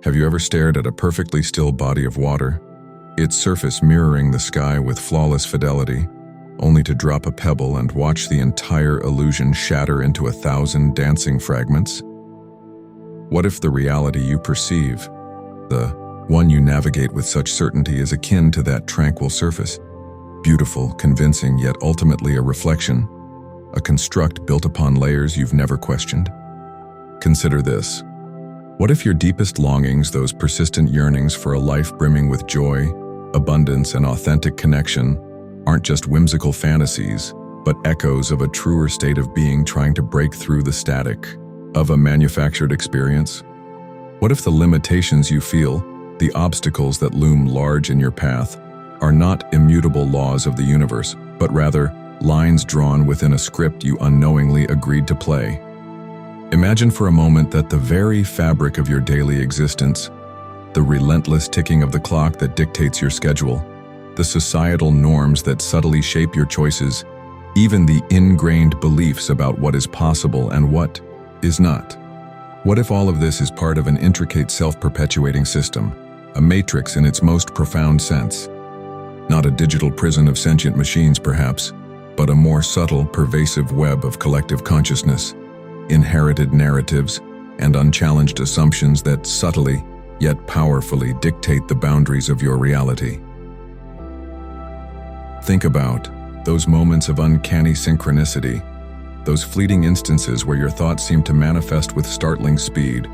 Have you ever stared at a perfectly still body of water, its surface mirroring the sky with flawless fidelity, only to drop a pebble and watch the entire illusion shatter into 1,000 dancing fragments? What if the reality you perceive, the one you navigate with such certainty, is akin to that tranquil surface? Beautiful, convincing, yet ultimately a reflection, a construct built upon layers you've never questioned. Consider this. What if your deepest longings, those persistent yearnings for a life brimming with joy, abundance, and authentic connection, aren't just whimsical fantasies, but echoes of a truer state of being trying to break through the static of a manufactured experience? What if the limitations you feel, the obstacles that loom large in your path, are not immutable laws of the universe, but rather lines drawn within a script you unknowingly agreed to play? Imagine for a moment that the very fabric of your daily existence, the relentless ticking of the clock that dictates your schedule, the societal norms that subtly shape your choices, even the ingrained beliefs about what is possible and what is not. What if all of this is part of an intricate self-perpetuating system, a matrix in its most profound sense? Not a digital prison of sentient machines, perhaps, but a more subtle, pervasive web of collective consciousness, inherited narratives, and unchallenged assumptions that subtly, yet powerfully, dictate the boundaries of your reality. Think about those moments of uncanny synchronicity, those fleeting instances where your thoughts seem to manifest with startling speed,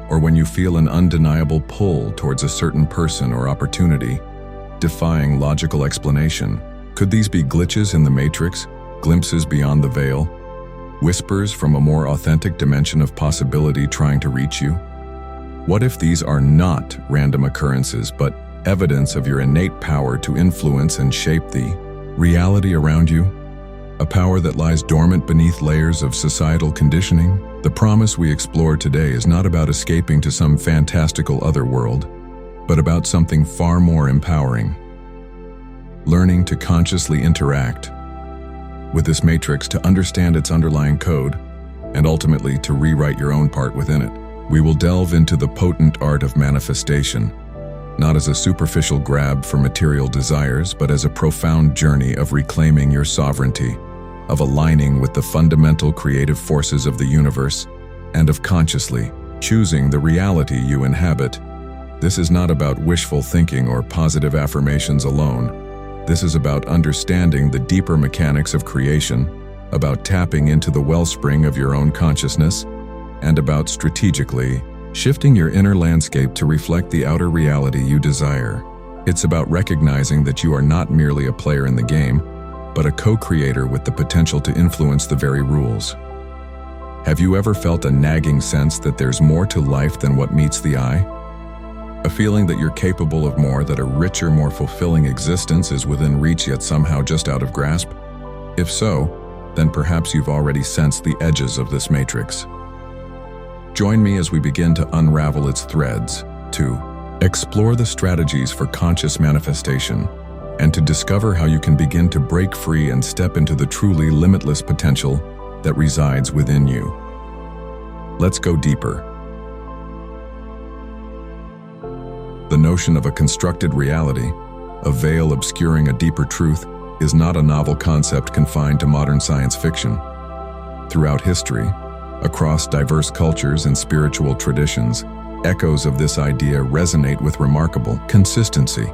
or when you feel an undeniable pull towards a certain person or opportunity, defying logical explanation. Could these be glitches in the matrix, glimpses beyond the veil, whispers from a more authentic dimension of possibility trying to reach you? What if these are not random occurrences, but evidence of your innate power to influence and shape the reality around you? A power that lies dormant beneath layers of societal conditioning? The promise we explore today is not about escaping to some fantastical other world, but about something far more empowering. Learning to consciously interact with this matrix, to understand its underlying code, and ultimately to rewrite your own part within it. We will delve into the potent art of manifestation, not as a superficial grab for material desires, but as a profound journey of reclaiming your sovereignty, of aligning with the fundamental creative forces of the universe, and of consciously choosing the reality you inhabit. This is not about wishful thinking or positive affirmations alone. This is about understanding the deeper mechanics of creation, about tapping into the wellspring of your own consciousness, and about strategically shifting your inner landscape to reflect the outer reality you desire. It's about recognizing that you are not merely a player in the game, but a co-creator with the potential to influence the very rules. Have you ever felt a nagging sense that there's more to life than what meets the eye? A feeling that you're capable of more, that a richer, more fulfilling existence is within reach yet somehow just out of grasp? If so, then perhaps you've already sensed the edges of this matrix. Join me as we begin to unravel its threads, to explore the strategies for conscious manifestation, and to discover how you can begin to break free and step into the truly limitless potential that resides within you. Let's go deeper. The notion of a constructed reality, a veil obscuring a deeper truth, is not a novel concept confined to modern science fiction. Throughout history, across diverse cultures and spiritual traditions, echoes of this idea resonate with remarkable consistency.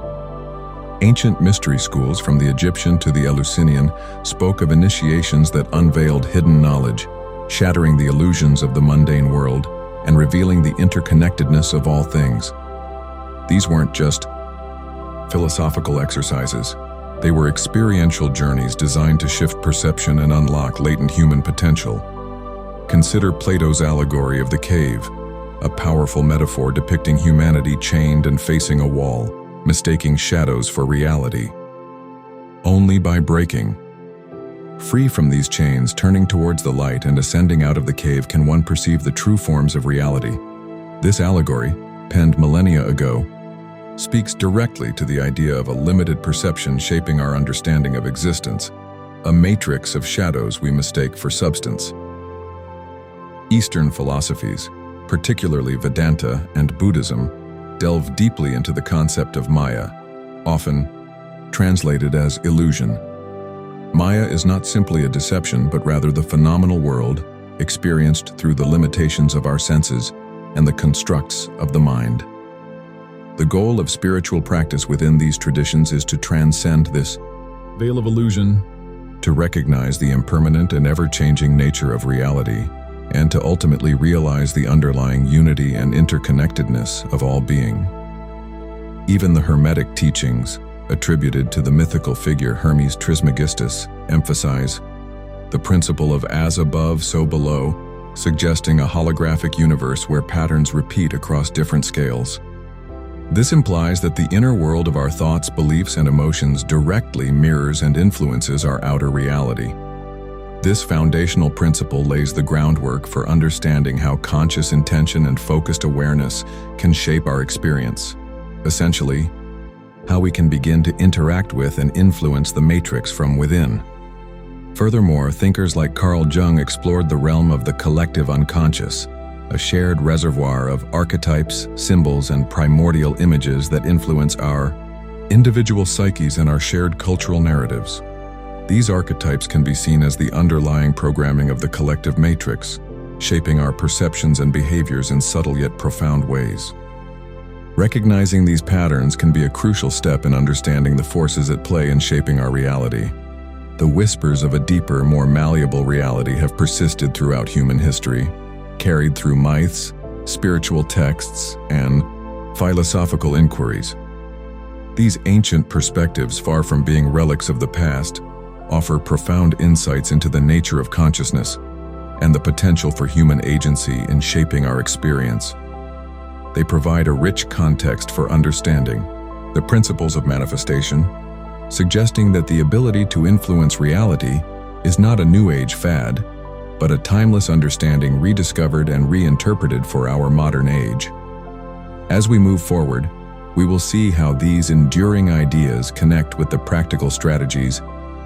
Ancient mystery schools, from the Egyptian to the Eleusinian, spoke of initiations that unveiled hidden knowledge, shattering the illusions of the mundane world and revealing the interconnectedness of all things. These weren't just philosophical exercises. They were experiential journeys designed to shift perception and unlock latent human potential. Consider Plato's allegory of the cave, a powerful metaphor depicting humanity chained and facing a wall, mistaking shadows for reality. Only by breaking free from these chains, turning towards the light and ascending out of the cave, can one perceive the true forms of reality. This allegory, penned millennia ago, speaks directly to the idea of a limited perception shaping our understanding of existence, a matrix of shadows we mistake for substance. Eastern philosophies, particularly Vedanta and Buddhism, delve deeply into the concept of Maya, often translated as illusion. Maya is not simply a deception, but rather the phenomenal world experienced through the limitations of our senses and the constructs of the mind. The goal of spiritual practice within these traditions is to transcend this veil of illusion, to recognize the impermanent and ever-changing nature of reality, and to ultimately realize the underlying unity and interconnectedness of all being. Even the Hermetic teachings, attributed to the mythical figure Hermes Trismegistus, emphasize the principle of as above, so below, suggesting a holographic universe where patterns repeat across different scales. This implies that the inner world of our thoughts, beliefs, and emotions directly mirrors and influences our outer reality. This foundational principle lays the groundwork for understanding how conscious intention and focused awareness can shape our experience. Essentially, how we can begin to interact with and influence the matrix from within. Furthermore, thinkers like Carl Jung explored the realm of the collective unconscious, a shared reservoir of archetypes, symbols, and primordial images that influence our individual psyches and our shared cultural narratives. These archetypes can be seen as the underlying programming of the collective matrix, shaping our perceptions and behaviors in subtle yet profound ways. Recognizing these patterns can be a crucial step in understanding the forces at play in shaping our reality. The whispers of a deeper, more malleable reality have persisted throughout human history, carried through myths, spiritual texts, and philosophical inquiries. These ancient perspectives, far from being relics of the past, offer profound insights into the nature of consciousness and the potential for human agency in shaping our experience. They provide a rich context for understanding the principles of manifestation, suggesting that the ability to influence reality is not a New Age fad, but a timeless understanding rediscovered and reinterpreted for our modern age. As we move forward, we will see how these enduring ideas connect with the practical strategies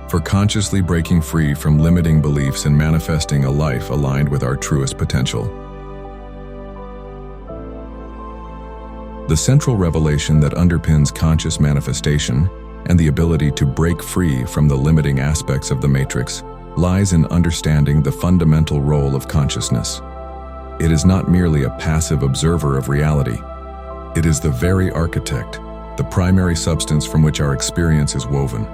for consciously breaking free from limiting beliefs and manifesting a life aligned with our truest potential. The central revelation that underpins conscious manifestation and the ability to break free from the limiting aspects of the matrix lies in understanding the fundamental role of consciousness. It is not merely a passive observer of reality. It is the very architect, the primary substance from which our experience is woven.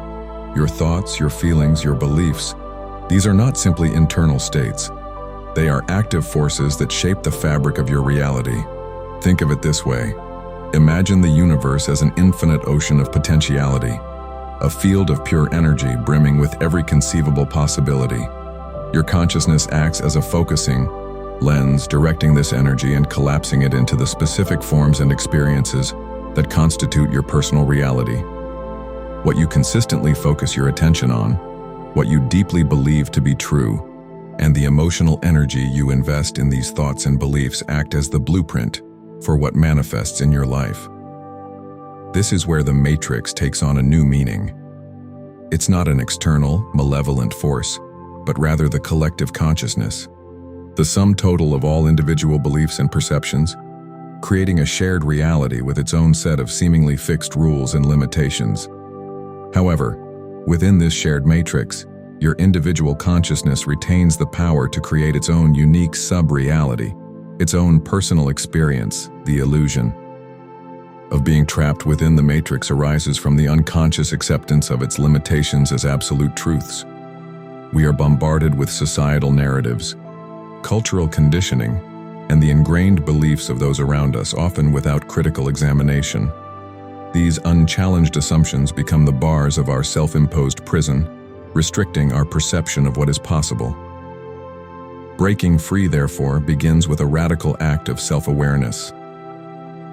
Your thoughts, your feelings, your beliefs, these are not simply internal states. They are active forces that shape the fabric of your reality. Think of it this way. Imagine the universe as an infinite ocean of potentiality, a field of pure energy brimming with every conceivable possibility. Your consciousness acts as a focusing lens, directing this energy and collapsing it into the specific forms and experiences that constitute your personal reality. What you consistently focus your attention on, what you deeply believe to be true, and the emotional energy you invest in these thoughts and beliefs act as the blueprint for what manifests in your life. This is where the matrix takes on a new meaning. It's not an external, malevolent force, but rather the collective consciousness, the sum total of all individual beliefs and perceptions, creating a shared reality with its own set of seemingly fixed rules and limitations. However, within this shared matrix, your individual consciousness retains the power to create its own unique sub-reality, its own personal experience. The illusion of being trapped within the matrix arises from the unconscious acceptance of its limitations as absolute truths. We are bombarded with societal narratives, cultural conditioning, and the ingrained beliefs of those around us, often without critical examination. These unchallenged assumptions become the bars of our self-imposed prison, restricting our perception of what is possible. Breaking free, therefore, begins with a radical act of self-awareness.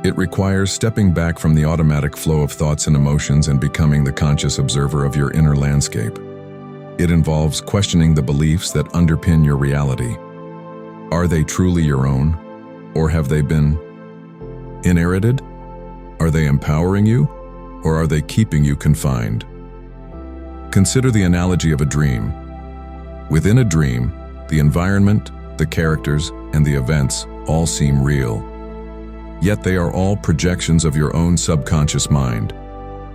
It requires stepping back from the automatic flow of thoughts and emotions and becoming the conscious observer of your inner landscape. It involves questioning the beliefs that underpin your reality. Are they truly your own, or have they been inherited? Are they empowering you, or are they keeping you confined? Consider the analogy of a dream. Within a dream, the environment, the characters, and the events all seem real. Yet they are all projections of your own subconscious mind.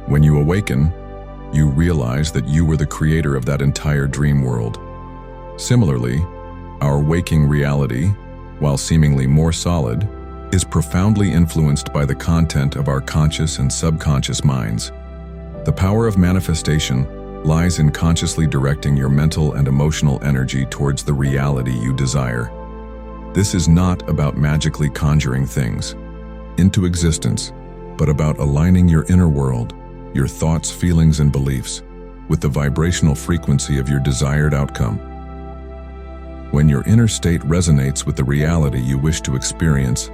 When you awaken, you realize that you were the creator of that entire dream world. Similarly, our waking reality, while seemingly more solid, is profoundly influenced by the content of our conscious and subconscious minds. The power of manifestation lies in consciously directing your mental and emotional energy towards the reality you desire. This is not about magically conjuring things into existence, but about aligning your inner world, your thoughts, feelings, and beliefs, with the vibrational frequency of your desired outcome. When your inner state resonates with the reality you wish to experience,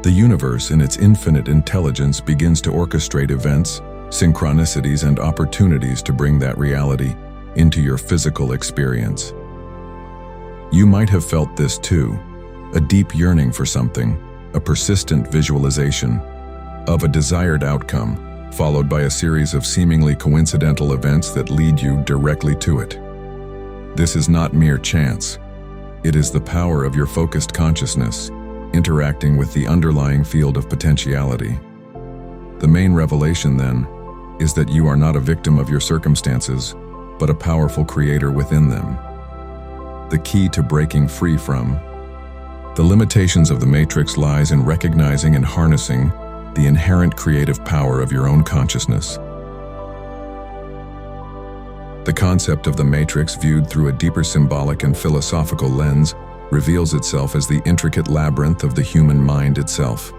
the universe in its infinite intelligence begins to orchestrate events, synchronicities, and opportunities to bring that reality into your physical experience. You might have felt this too, a deep yearning for something, a persistent visualization of a desired outcome, followed by a series of seemingly coincidental events that lead you directly to it. This is not mere chance. It is the power of your focused consciousness, interacting with the underlying field of potentiality. The main revelation, then, is that you are not a victim of your circumstances, but a powerful creator within them. The key to breaking free from the limitations of the matrix lies in recognizing and harnessing the inherent creative power of your own consciousness. The concept of the matrix, viewed through a deeper symbolic and philosophical lens, reveals itself as the intricate labyrinth of the human mind itself.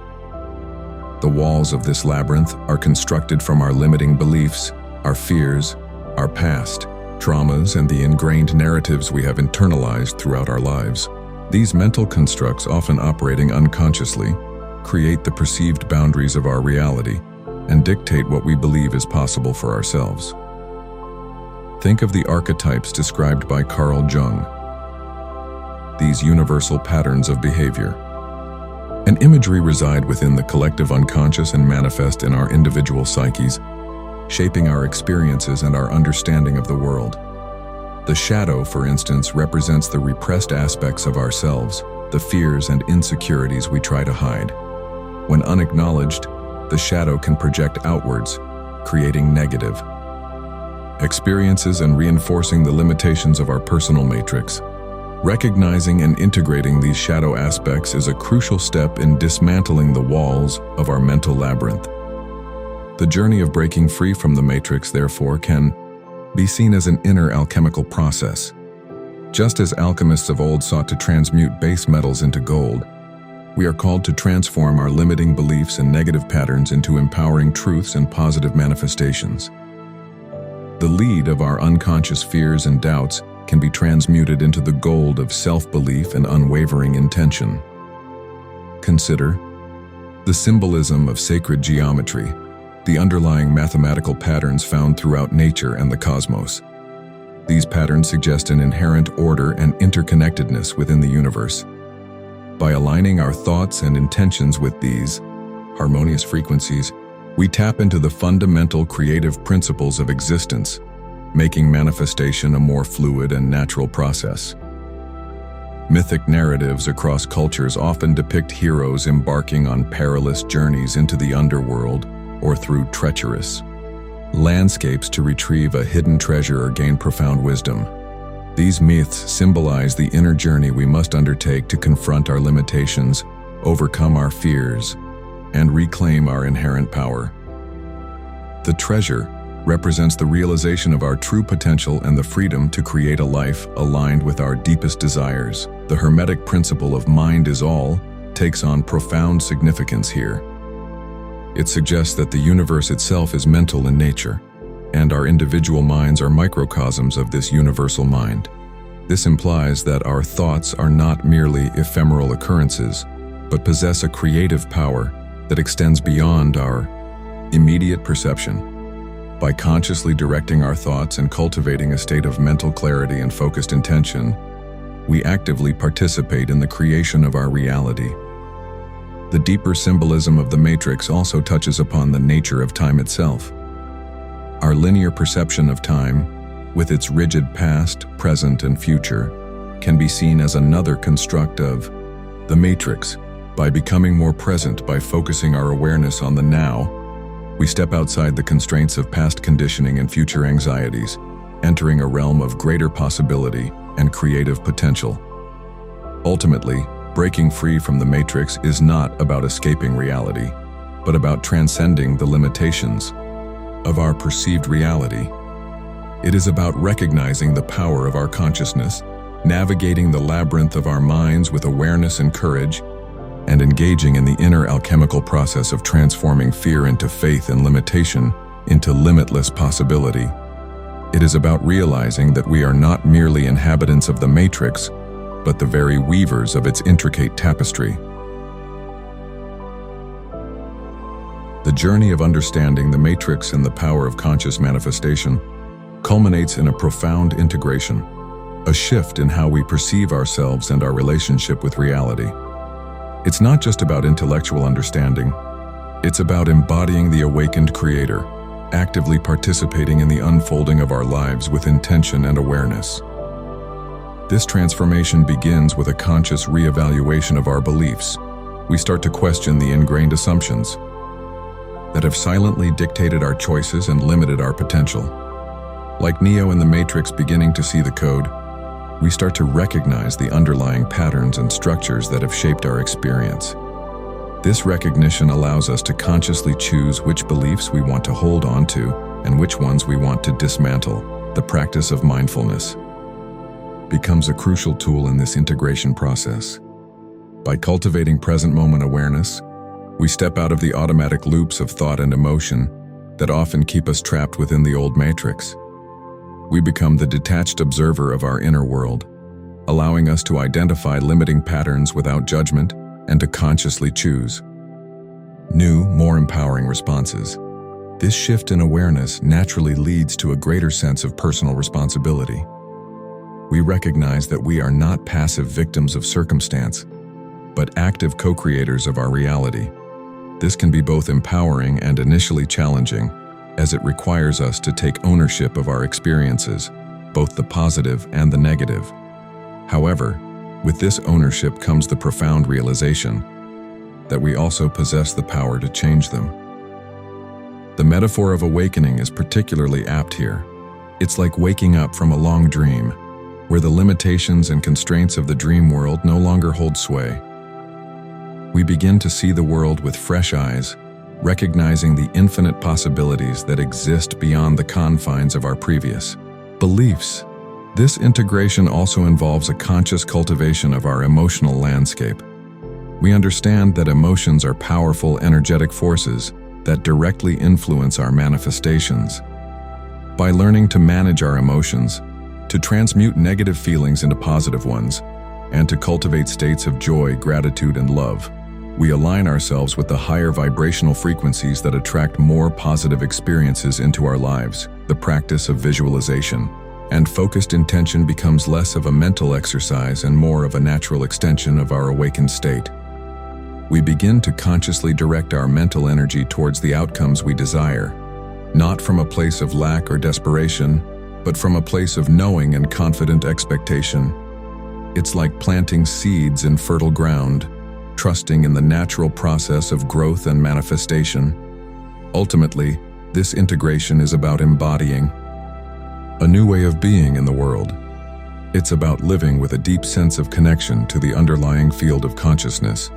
The walls of this labyrinth are constructed from our limiting beliefs, our fears, our past, traumas, and the ingrained narratives we have internalized throughout our lives. These mental constructs, often operating unconsciously, create the perceived boundaries of our reality and dictate what we believe is possible for ourselves. Think of the archetypes described by Carl Jung, these universal patterns of behavior. And imagery reside within the collective unconscious and manifest in our individual psyches, shaping our experiences and our understanding of the world. The shadow, for instance, represents the repressed aspects of ourselves, the fears and insecurities we try to hide. When unacknowledged, the shadow can project outwards, creating negative experiences and reinforcing the limitations of our personal matrix. Recognizing and integrating these shadow aspects is a crucial step in dismantling the walls of our mental labyrinth. The journey of breaking free from the matrix, therefore, can be seen as an inner alchemical process. Just as alchemists of old sought to transmute base metals into gold, we are called to transform our limiting beliefs and negative patterns into empowering truths and positive manifestations. The lead of our unconscious fears and doubts can be transmuted into the gold of self-belief and unwavering intention. Consider the symbolism of sacred geometry, the underlying mathematical patterns found throughout nature and the cosmos. These patterns suggest an inherent order and interconnectedness within the universe. By aligning our thoughts and intentions with these harmonious frequencies, we tap into the fundamental creative principles of existence, making manifestation a more fluid and natural process. Mythic narratives across cultures often depict heroes embarking on perilous journeys into the underworld or through treacherous landscapes to retrieve a hidden treasure or gain profound wisdom. These myths symbolize the inner journey we must undertake to confront our limitations, overcome our fears, and reclaim our inherent power. The treasure represents the realization of our true potential and the freedom to create a life aligned with our deepest desires. The Hermetic principle of mind is all takes on profound significance here. It suggests that the universe itself is mental in nature, and our individual minds are microcosms of this universal mind. This implies that our thoughts are not merely ephemeral occurrences, but possess a creative power that extends beyond our immediate perception. By consciously directing our thoughts and cultivating a state of mental clarity and focused intention, we actively participate in the creation of our reality. The deeper symbolism of the matrix also touches upon the nature of time itself. Our linear perception of time, with its rigid past, present, and future, can be seen as another construct of the matrix. By becoming more present, by focusing our awareness on the now, we step outside the constraints of past conditioning and future anxieties, entering a realm of greater possibility and creative potential. Ultimately, breaking free from the matrix is not about escaping reality, but about transcending the limitations of our perceived reality. It is about recognizing the power of our consciousness, navigating the labyrinth of our minds with awareness and courage, and engaging in the inner alchemical process of transforming fear into faith and limitation into limitless possibility. It is about realizing that we are not merely inhabitants of the matrix, but the very weavers of its intricate tapestry. The journey of understanding the matrix and the power of conscious manifestation culminates in a profound integration, a shift in how we perceive ourselves and our relationship with reality. It's not just about intellectual understanding, it's about embodying the awakened creator, actively participating in the unfolding of our lives with intention and awareness. This transformation begins with a conscious reevaluation of our beliefs. We start to question the ingrained assumptions that have silently dictated our choices and limited our potential. Like Neo in the Matrix beginning to see the code, we start to recognize the underlying patterns and structures that have shaped our experience. This recognition allows us to consciously choose which beliefs we want to hold on to and which ones we want to dismantle. The practice of mindfulness becomes a crucial tool in this integration process. By cultivating present moment awareness, we step out of the automatic loops of thought and emotion that often keep us trapped within the old matrix. We become the detached observer of our inner world, allowing us to identify limiting patterns without judgment and to consciously choose new, more empowering responses. This shift in awareness naturally leads to a greater sense of personal responsibility. We recognize that we are not passive victims of circumstance, but active co-creators of our reality. This can be both empowering and initially challenging, as it requires us to take ownership of our experiences, both the positive and the negative. However, with this ownership comes the profound realization that we also possess the power to change them. The metaphor of awakening is particularly apt here. It's like waking up from a long dream, where the limitations and constraints of the dream world no longer hold sway. We begin to see the world with fresh eyes, recognizing the infinite possibilities that exist beyond the confines of our previous beliefs. This integration also involves a conscious cultivation of our emotional landscape. We understand that emotions are powerful, energetic forces that directly influence our manifestations. By learning to manage our emotions, to transmute negative feelings into positive ones, and to cultivate states of joy, gratitude, and love, we align ourselves with the higher vibrational frequencies that attract more positive experiences into our lives. The practice of visualization and focused intention becomes less of a mental exercise and more of a natural extension of our awakened state. We begin to consciously direct our mental energy towards the outcomes we desire, not from a place of lack or desperation, but from a place of knowing and confident expectation. It's like planting seeds in fertile ground, trusting in the natural process of growth and manifestation. Ultimately, this integration is about embodying a new way of being in the world. It's about living with a deep sense of connection to the underlying field of consciousness,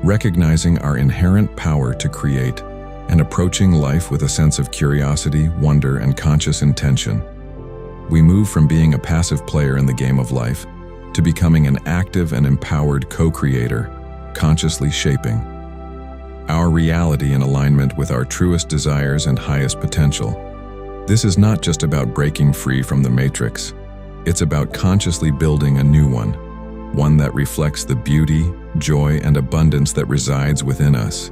recognizing our inherent power to create, and approaching life with a sense of curiosity, wonder, and conscious intention. We move from being a passive player in the game of life to becoming an active and empowered co-creator, consciously shaping our reality in alignment with our truest desires and highest potential. This is not just about breaking free from the matrix. It's about consciously building a new one that reflects the beauty, joy, and abundance that resides within us.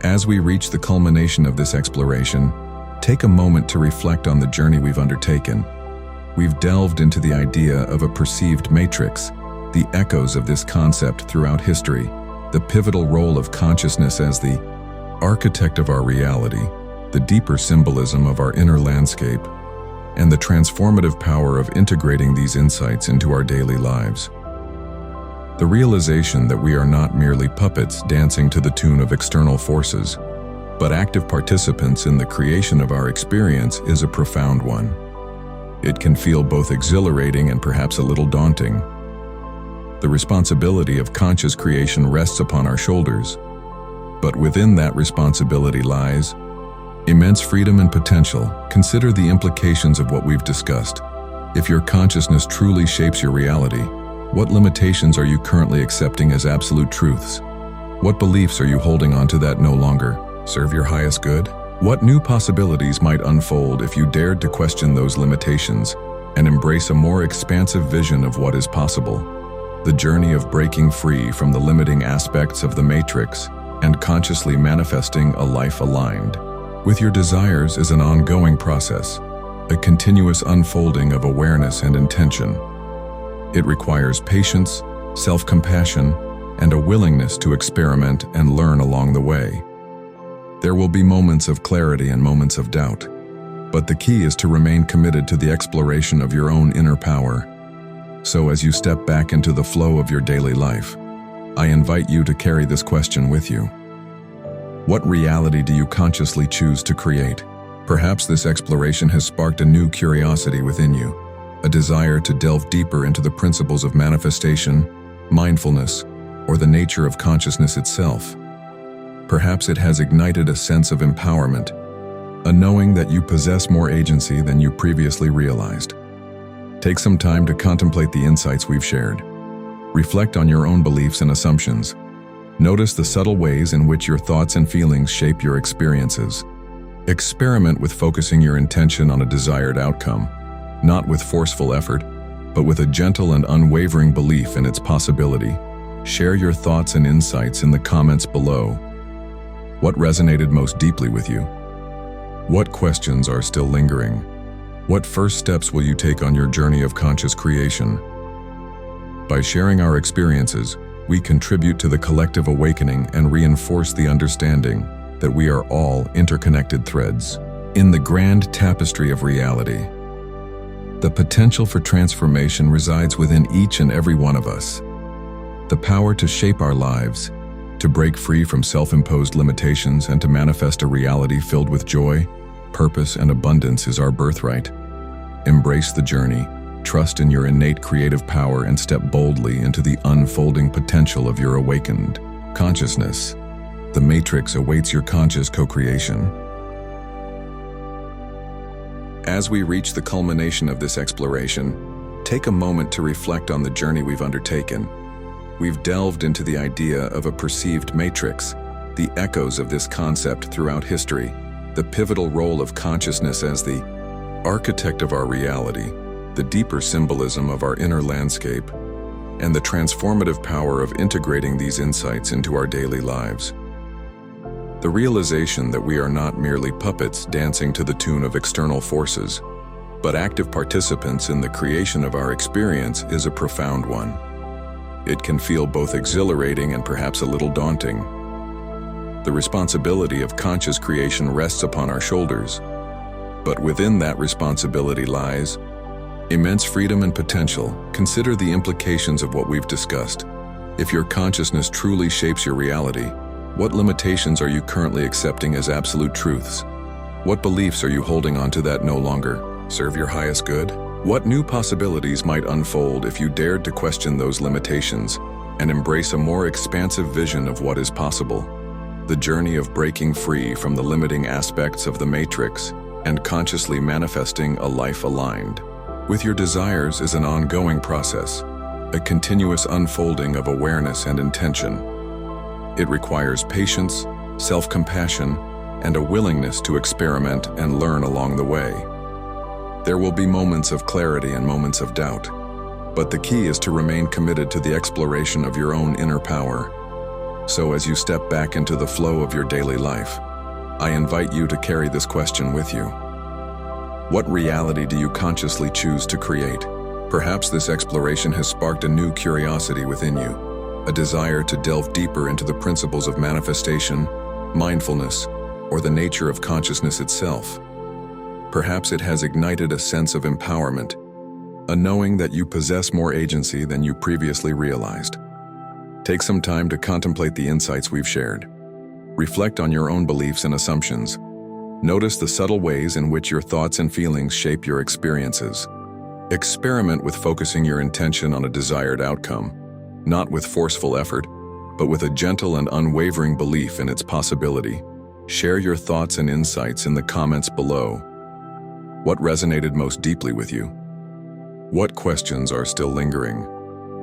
As we reach the culmination of this exploration, take a moment to reflect on the journey we've undertaken. We've delved into the idea of a perceived matrix, the echoes of this concept throughout history, the pivotal role of consciousness as the architect of our reality, the deeper symbolism of our inner landscape, and the transformative power of integrating these insights into our daily lives. The realization that we are not merely puppets dancing to the tune of external forces, but active participants in the creation of our experience is a profound one. It can feel both exhilarating and perhaps a little daunting. The responsibility of conscious creation rests upon our shoulders, but within that responsibility lies immense freedom and potential. Consider the implications of what we've discussed. If your consciousness truly shapes your reality, what limitations are you currently accepting as absolute truths? What beliefs are you holding on to that no longer serve your highest good? What new possibilities might unfold if you dared to question those limitations and embrace a more expansive vision of what is possible? The journey of breaking free from the limiting aspects of the matrix and consciously manifesting a life aligned with your desires is an ongoing process, a continuous unfolding of awareness and intention. It requires patience, self-compassion, and a willingness to experiment and learn along the way. There will be moments of clarity and moments of doubt, but the key is to remain committed to the exploration of your own inner power. So as you step back into the flow of your daily life, I invite you to carry this question with you. What reality do you consciously choose to create? Perhaps this exploration has sparked a new curiosity within you, a desire to delve deeper into the principles of manifestation, mindfulness, or the nature of consciousness itself. Perhaps it has ignited a sense of empowerment, a knowing that you possess more agency than you previously realized. Take some time to contemplate the insights we've shared. Reflect on your own beliefs and assumptions. Notice the subtle ways in which your thoughts and feelings shape your experiences. Experiment with focusing your intention on a desired outcome, not with forceful effort, but with a gentle and unwavering belief in its possibility. Share your thoughts and insights in the comments below. What resonated most deeply with you? What questions are still lingering? What first steps will you take on your journey of conscious creation? By sharing our experiences, we contribute to the collective awakening and reinforce the understanding that we are all interconnected threads in the grand tapestry of reality. The potential for transformation resides within each and every one of us. The power to shape our lives, to break free from self-imposed limitations and to manifest a reality filled with joy, purpose, and abundance is our birthright. Embrace the journey, trust in your innate creative power, and step boldly into the unfolding potential of your awakened consciousness. The matrix awaits your conscious co-creation. As we reach the culmination of this exploration, take a moment to reflect on the journey we've undertaken. We've delved into the idea of a perceived matrix, the echoes of this concept throughout history, the pivotal role of consciousness as the architect of our reality, the deeper symbolism of our inner landscape, and the transformative power of integrating these insights into our daily lives. The realization that we are not merely puppets dancing to the tune of external forces, but active participants in the creation of our experience is a profound one. It can feel both exhilarating and perhaps a little daunting. The responsibility of conscious creation rests upon our shoulders, but within that responsibility lies immense freedom and potential. Consider the implications of what we've discussed. If your consciousness truly shapes your reality, what limitations are you currently accepting as absolute truths? What beliefs are you holding on to that no longer serve your highest good? What new possibilities might unfold if you dared to question those limitations and embrace a more expansive vision of what is possible? The journey of breaking free from the limiting aspects of the matrix and consciously manifesting a life aligned with your desires is an ongoing process, a continuous unfolding of awareness and intention. It requires patience, self-compassion, and a willingness to experiment and learn along the way. There will be moments of clarity and moments of doubt, but the key is to remain committed to the exploration of your own inner power. So as you step back into the flow of your daily life, I invite you to carry this question with you. What reality do you consciously choose to create? Perhaps this exploration has sparked a new curiosity within you, a desire to delve deeper into the principles of manifestation, mindfulness, or the nature of consciousness itself. Perhaps it has ignited a sense of empowerment, a knowing that you possess more agency than you previously realized. Take some time to contemplate the insights we've shared. Reflect on your own beliefs and assumptions. Notice the subtle ways in which your thoughts and feelings shape your experiences. Experiment with focusing your intention on a desired outcome, not with forceful effort, but with a gentle and unwavering belief in its possibility. Share your thoughts and insights in the comments below. What resonated most deeply with you? What questions are still lingering?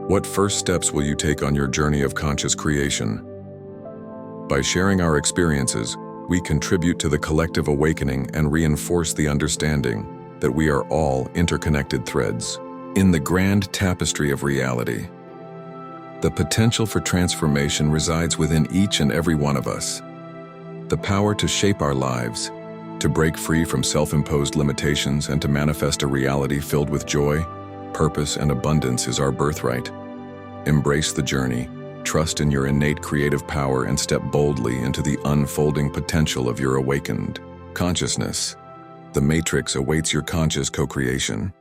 What first steps will you take on your journey of conscious creation? By sharing our experiences, we contribute to the collective awakening and reinforce the understanding that we are all interconnected threads in the grand tapestry of reality. The potential for transformation resides within each and every one of us. The power to shape our lives, to break free from self-imposed limitations and to manifest a reality filled with joy, purpose, and abundance is our birthright. Embrace the journey, trust in your innate creative power, and step boldly into the unfolding potential of your awakened consciousness. The Matrix awaits your conscious co-creation.